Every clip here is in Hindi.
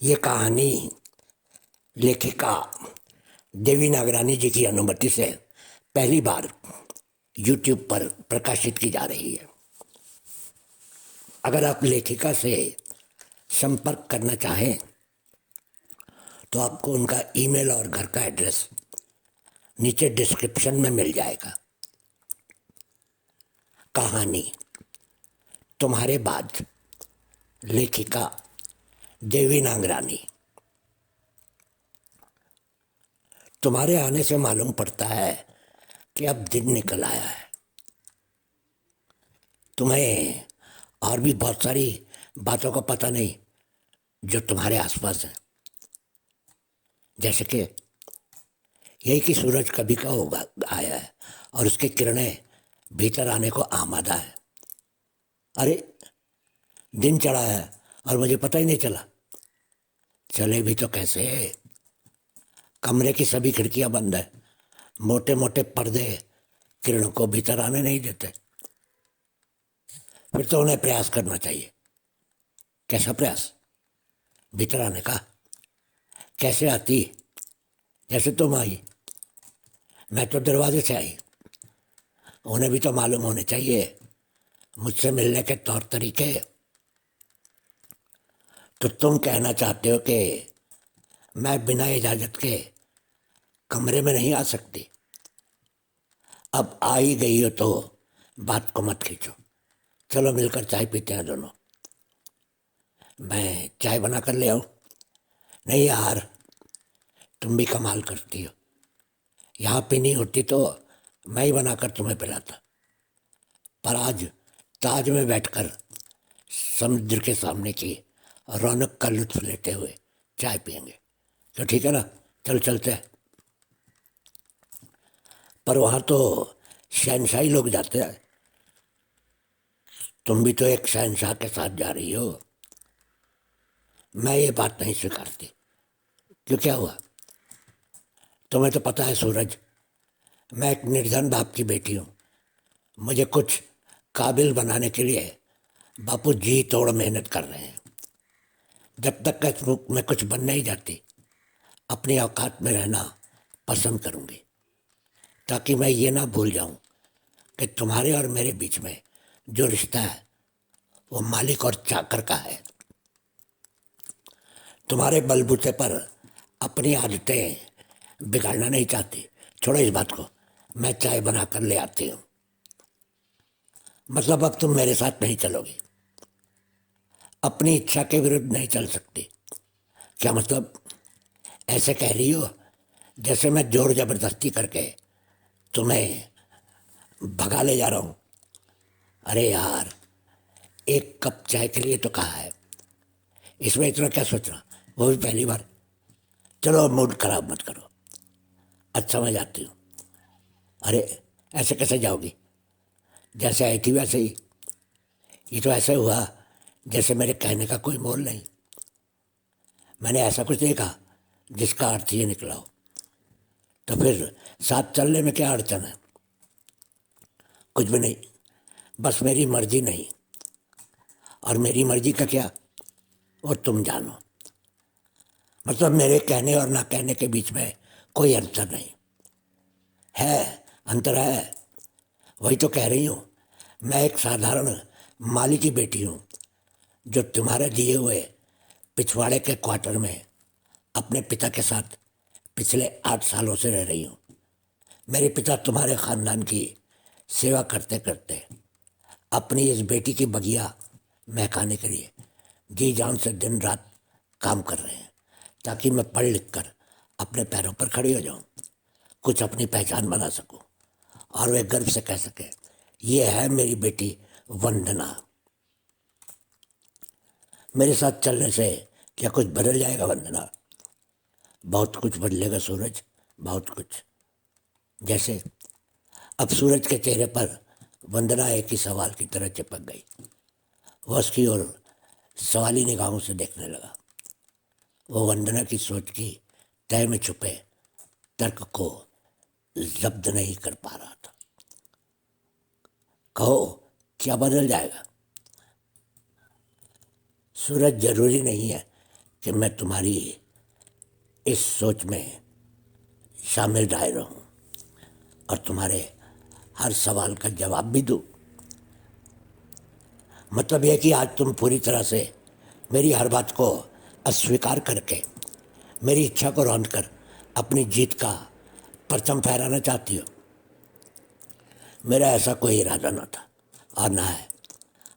ये कहानी लेखिका देवी नागरानी जी की अनुमति से पहली बार YouTube पर प्रकाशित की जा रही है। अगर आप लेखिका से संपर्क करना चाहें तो आपको उनका ईमेल और घर का एड्रेस नीचे डिस्क्रिप्शन में मिल जाएगा। कहानी तुम्हारे बाद, लेखिका देवी नागरानी। तुम्हारे आने से मालूम पड़ता है कि अब दिन निकल आया है। तुम्हें और भी बहुत सारी बातों का पता नहीं जो तुम्हारे आसपास है, जैसे कि यही कि सूरज कभी का होगा आया है और उसकी किरणें भीतर आने को आमादा है। अरे, दिन चढ़ा है और मुझे पता ही नहीं चला। चले भी तो कैसे? कमरे की सभी खिड़कियां बंद है, मोटे मोटे पर्दे किरणों को भीतर आने नहीं देते। फिर तो उन्हें प्रयास करना चाहिए। कैसा प्रयास? भीतर आने का? कैसे आती? जैसे तुम आई। मैं तो दरवाजे से आई। उन्हें भी तो मालूम होने चाहिए मुझसे मिलने के तौर तरीके। तो तुम कहना चाहते हो कि मैं बिना इजाजत के कमरे में नहीं आ सकती? अब आ ही गई हो तो बात को मत खींचो। चलो मिलकर चाय पीते हैं दोनों। मैं चाय बना कर ले आऊं? नहीं यार, तुम भी कमाल करती हो। यहाँ पीनी होती तो मैं ही बनाकर तुम्हें पिलाता। पर आज ताज में बैठकर समुद्र के सामने की रौनक का लुत्फ लेते हुए चाय पियेंगे। तो ठीक है ना, चल चलते हैं। पर वहाँ तो शहनशाही लोग जाते हैं। तुम भी तो एक शहनशाह के साथ जा रही हो। मैं ये बात नहीं स्वीकारती। क्यों, क्या हुआ? तुम्हें तो पता है सूरज, मैं एक निर्धन बाप की बेटी हूँ। मुझे कुछ काबिल बनाने के लिए बापू जी तोड़ मेहनत कर रहे हैं। जब तक मैं कुछ बन नहीं जाती, अपनी औकात में रहना पसंद करूँगी, ताकि मैं ये ना भूल जाऊँ कि तुम्हारे और मेरे बीच में जो रिश्ता है वो मालिक और चाकर का है। तुम्हारे बलबूते पर अपनी आदतें बिगाड़ना नहीं चाहती। छोड़ो इस बात को, मैं चाय बना कर ले आती हूँ। मतलब अब तुम मेरे साथ नहीं चलोगी? अपनी इच्छा के विरुद्ध नहीं चल सकती? क्या मतलब? ऐसे कह रही हो जैसे मैं जोर जबरदस्ती करके तुम्हें भगा ले जा रहा हूँ। अरे यार, एक कप चाय के लिए तो कहा है, इसमें इतना क्या सोचना, वो भी पहली बार। चलो मूड खराब मत करो। अच्छा, मैं जाती हूँ। अरे, ऐसे कैसे जाओगी? जैसे आई थी वैसे ही। ये तो ऐसे हुआ जैसे मेरे कहने का कोई मोल नहीं। मैंने ऐसा कुछ नहीं कहा जिसका अर्थ ये निकला हो। तो फिर साथ चलने में क्या अड़चन है? कुछ भी नहीं, बस मेरी मर्जी नहीं। और मेरी मर्जी का क्या, वो तुम जानो। मतलब मेरे कहने और ना कहने के बीच में कोई अंतर नहीं है। अंतर है, वही तो कह रही हूँ। मैं एक साधारण माली की बेटी हूँ जो तुम्हारे दिए हुए पिछवाड़े के क्वार्टर में अपने पिता के साथ पिछले 8 सालों से रह रही हूँ। मेरे पिता तुम्हारे खानदान की सेवा करते करते अपनी इस बेटी की बगिया महकाने के लिए जी जान से दिन रात काम कर रहे हैं, ताकि मैं पढ़ लिख कर अपने पैरों पर खड़ी हो जाऊं, कुछ अपनी पहचान बना सकूं और वे गर्व से कह सके, ये है मेरी बेटी वंदना। मेरे साथ चलने से क्या कुछ बदल जाएगा वंदना? बहुत कुछ बदलेगा सूरज, बहुत कुछ। जैसे अब सूरज के चेहरे पर वंदना एक ही सवाल की तरह चिपक गई। वह उसकी ओर सवाली निगाहों से देखने लगा। वो वंदना की सोच की तह में छुपे तर्क को जब्त नहीं कर पा रहा था। कहो, क्या बदल जाएगा? सूरज, जरूरी नहीं है कि मैं तुम्हारी इस सोच में शामिल रह रहा हूँ और तुम्हारे हर सवाल का जवाब भी दूँ। मतलब यह कि आज तुम पूरी तरह से मेरी हर बात को अस्वीकार करके मेरी इच्छा को रौंद कर अपनी जीत का परचम फहराना चाहती हो। मेरा ऐसा कोई इरादा न था और ना है।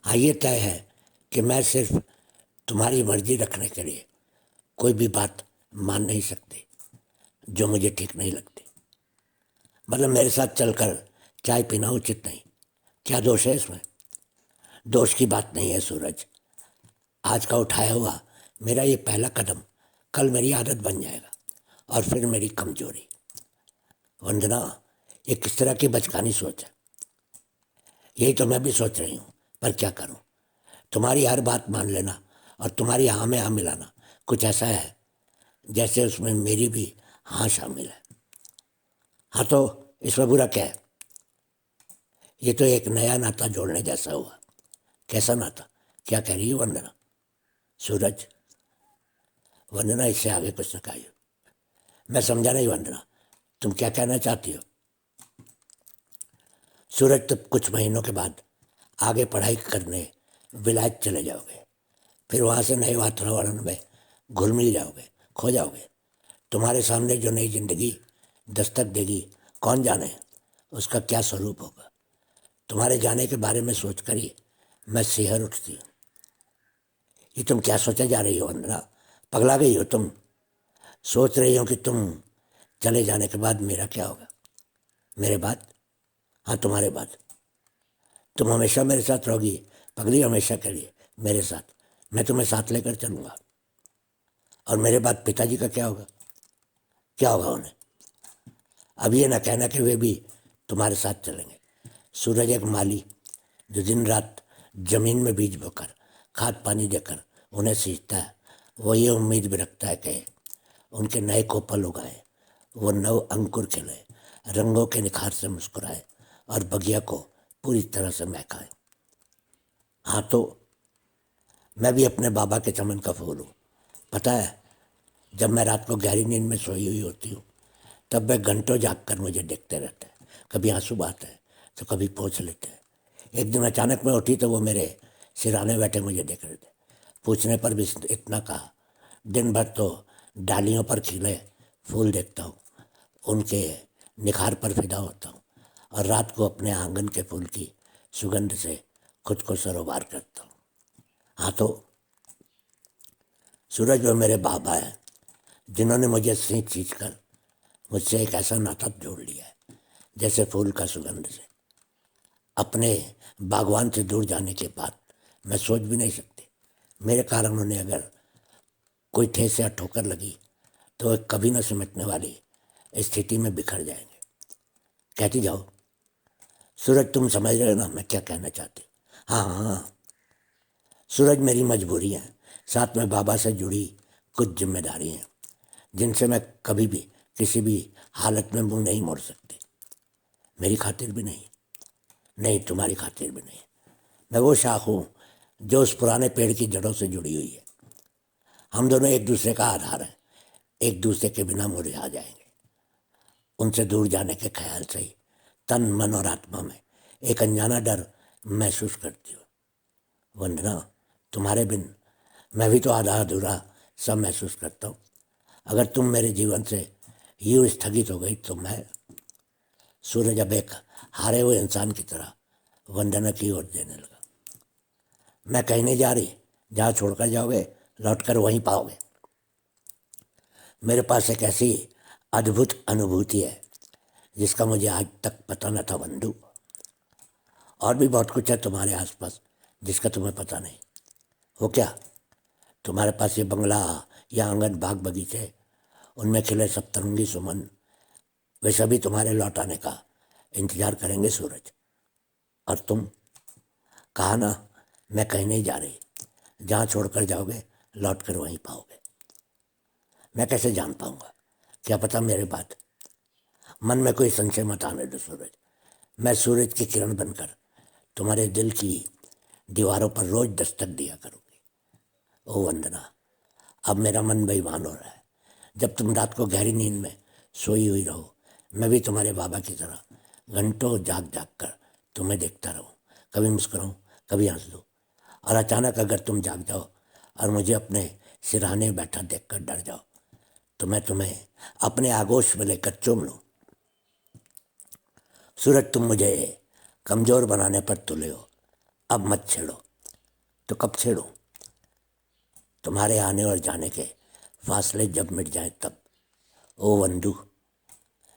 हाँ, ये तय है कि मैं सिर्फ तुम्हारी मर्जी रखने के लिए कोई भी बात मान नहीं सकती जो मुझे ठीक नहीं लगती। मतलब मेरे साथ चलकर चाय पीना उचित नहीं। क्या दोष है इसमें? दोष की बात नहीं है सूरज। आज का उठाया हुआ मेरा ये पहला कदम कल मेरी आदत बन जाएगा और फिर मेरी कमजोरी। वंदना, ये किस तरह की बचकानी सोच है? यही तो मैं भी सोच रही हूँ, पर क्या करूँ? तुम्हारी हर बात मान लेना और तुम्हारी हाँ में हाँ मिलाना कुछ ऐसा है जैसे उसमें मेरी भी हाँ शामिल है। हाँ, तो इसमें बुरा क्या है? ये तो एक नया नाता जोड़ने जैसा हुआ। कैसा नाता? क्या कह रही है वंदना? सूरज, वंदना इससे आगे कुछ न कहिए। मैं समझा नहीं वंदना, तुम क्या कहना चाहती हो? सूरज, तुम कुछ महीनों के बाद आगे पढ़ाई करने विलायत चले जाओगे। फिर वहाँ से नए वातावरण में घुल मिल जाओगे, खो जाओगे। तुम्हारे सामने जो नई जिंदगी दस्तक देगी कौन जाने उसका क्या स्वरूप होगा। तुम्हारे जाने के बारे में सोचकर ही मैं सिहर उठती हूँ। ये तुम क्या सोचे जा रही हो वंदना? पगला गई हो तुम? सोच रही हो कि तुम चले जाने के बाद मेरा क्या होगा? मेरे बाद? हाँ, तुम्हारे बाद। तुम हमेशा मेरे साथ रहोगी पगली, हमेशा के लिए मेरे साथ। मैं तुम्हें साथ लेकर चलूँगा। और मेरे बाद पिताजी का क्या होगा? क्या होगा उन्हें? अब ये ना कहना कि वे भी तुम्हारे साथ चलेंगे। सूरज एक माली जो दिन रात जमीन में बीज बोकर खाद पानी देकर उन्हें सींचता है, वो ये उम्मीद भी रखता है कि उनके नए कोपल उगाए, वो नव अंकुर खिले, रंगों के निखार से मुस्कुराए और बगिया को पूरी तरह से महकाए। हाँ, तो मैं भी अपने बाबा के चमन का फूल हूँ। पता है, जब मैं रात को गहरी नींद में सोई हुई होती हूँ तब वे घंटों जाग कर मुझे देखते रहते हैं। कभी आंसू बहाते हैं तो कभी पोंछ लेते हैं। एक दिन अचानक मैं उठी तो वो मेरे सिराने बैठे मुझे देख रहे थे। पूछने पर भी इतना कहा, दिन भर तो डालियों पर खिले फूल देखता हूँ, उनके निखार पर फिदा होता हूँ और रात को अपने आंगन के फूल की सुगंध से खुद को सरोबार करता हूँ। हाँ, तो सूरज वो मेरे बाबा है जिन्होंने मुझे सींच सींच कर मुझसे एक ऐसा नाता जोड़ लिया है जैसे फूल का सुगंध से। अपने बागवान से दूर जाने के बाद मैं सोच भी नहीं सकती मेरे कारण उन्हें अगर कोई ठेस या ठोकर लगी तो वे कभी न सिमटने वाली स्थिति में बिखर जाएंगे। कहती जाओ सूरज, तुम समझ रहे हो ना मैं क्या कहना चाहती हूँ? हाँ हाँ सूरज, मेरी मजबूरी है, साथ में बाबा से जुड़ी कुछ जिम्मेदारी हैं जिनसे मैं कभी भी किसी भी हालत में मुंह नहीं मोड़ सकती। मेरी खातिर भी नहीं, नहीं तुम्हारी खातिर भी नहीं। मैं वो शाख हूँ जो उस पुराने पेड़ की जड़ों से जुड़ी हुई है। हम दोनों एक दूसरे का आधार हैं, एक दूसरे के बिना मुरझा जाएंगे। उनसे दूर जाने के ख्याल से ही तन मन और आत्मा में एक अनजाना डर महसूस करती हूँ। वंदना, तुम्हारे बिन मैं भी तो आधा अधूरा सब महसूस करता हूँ। अगर तुम मेरे जीवन से यूँ स्थगित हो गई तो मैं सूरज अब एक हारे हुए इंसान की तरह वंदना की ओर देने लगा। मैं कहीं नहीं जा रही, जहाँ छोड़कर जाओगे लौट कर वहीं पाओगे। मेरे पास एक ऐसी अद्भुत अनुभूति है जिसका मुझे आज तक पता न था बंधु। और भी बहुत कुछ है तुम्हारे आसपास जिसका तुम्हें पता नहीं। हो क्या? तुम्हारे पास ये बंगला या आंगन बाग बगीचे, उनमें खिले सप्तरंगी सुमन, वे सभी तुम्हारे लौट आने का इंतजार करेंगे सूरज। और तुम? कहा ना, मैं कहीं नहीं जा रही, जहाँ छोड़कर जाओगे लौट कर वहीं पाओगे। मैं कैसे जान पाऊंगा? क्या पता मेरे बाद? मन में कोई संशय मत आने दो सूरज। मैं सूरज की किरण बनकर तुम्हारे दिल की दीवारों पर रोज दस्तक दिया करूंगी। ओ वंदना, अब मेरा मन बेईमान हो रहा है। जब तुम रात को गहरी नींद में सोई हुई रहो, मैं भी तुम्हारे बाबा की तरह घंटों जाग जाग कर तुम्हें देखता रहूं, कभी मुस्कुराऊं, कभी हंस दूं। और अचानक अगर तुम जाग जाओ और मुझे अपने सिरहाने में बैठा देखकर डर जाओ, तो मैं तुम्हें अपने आगोश में लेकर चूम लूं। सूरज, तुम मुझे कमज़ोर बनाने पर तुले हो, अब मत छेड़ो। तो कब छेड़ूं? तुम्हारे आने और जाने के फासले जब मिट जाए तब। ओ वंदू,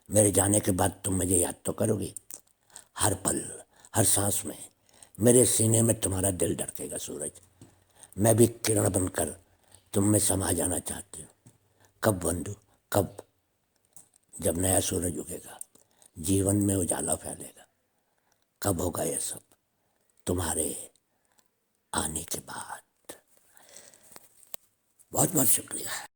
मेरे जाने के बाद तुम मुझे याद तो करोगी? हर पल, हर सांस में मेरे सीने में तुम्हारा दिल धड़केगा सूरज। मैं भी किरण बनकर तुम में समा जाना चाहती हूँ। कब वंदू, कब? जब नया सूरज उगेगा, जीवन में उजाला फैलेगा। कब होगा यह सब? तुम्हारे आने के बाद। बहुत बहुत शुक्रिया।